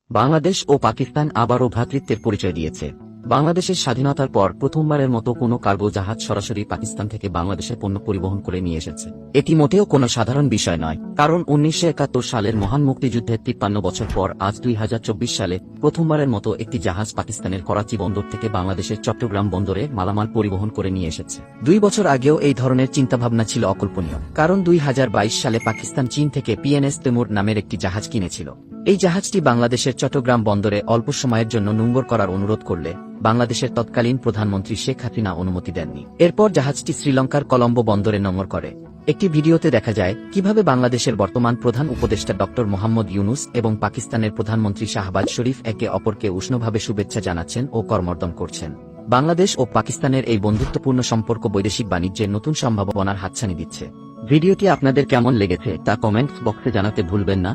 বাংলাদেশ ও পাকিস্তান আবারও ভ্রাতৃত্বের পরিচয় দিয়েছে। বাংলাদেশের স্বাধীনতার পর প্রথমবারের মতো কোনো কার্গো জাহাজ সরাসরি পাকিস্তান থেকে বাংলাদেশে পণ্য পরিবহন করে নিয়ে এসেছে। এটি মোটেও কোনো সাধারণ বিষয় নয়, কারণ ১৯৭১ সালের মহান মুক্তিযুদ্ধের ৫৩ বছর পর আজ ২০২৪ সালে প্রথমবারের মতো একটি জাহাজ পাকিস্তানের করাচি বন্দর থেকে বাংলাদেশের চট্টগ্রাম বন্দরে মালামাল পরিবহন করে নিয়ে এসেছে। ২ বছর আগেও এই ধরনের চিন্তাভাবনা ছিল অকল্পনীয়, কারণ ২০২২ সালে পাকিস্তান চীন থেকে পিএনএস তৈমুর নামের একটি জাহাজ কিনেছিল। এই জাহাজটি বাংলাদেশের চট্টগ্রাম বন্দরে অল্প সময়ের জন্য নোঙর করার অনুরোধ করলে বাংলাদেশের তৎকালীন প্রধানমন্ত্রী শেখ হাসিনা অনুমতি দেননি। এরপর জাহাজটি শ্রীলঙ্কার কলম্বো বন্দরে নোঙর করে। একটি ভিডিওতে দেখা যায় কিভাবে বাংলাদেশের বর্তমান প্রধান উপদেষ্টা ডক্টর মোহাম্মদ ইউনুস এবং পাকিস্তানের প্রধানমন্ত্রী শাহবাজ শরীফ একে অপরকে উষ্ণভাবে শুভেচ্ছা জানাচ্ছেন ও করমর্দন করছেন। বাংলাদেশ ও পাকিস্তানের এই বন্ধুত্বপূর্ণ সম্পর্ক বৈদেশিক বাণিজ্যের নতুন সম্ভাবনার হাতছানি দিচ্ছে। ভিডিওটি আপনাদের কেমন লেগেছে তা কমেন্টস বক্সে জানাতে ভুলবেন না।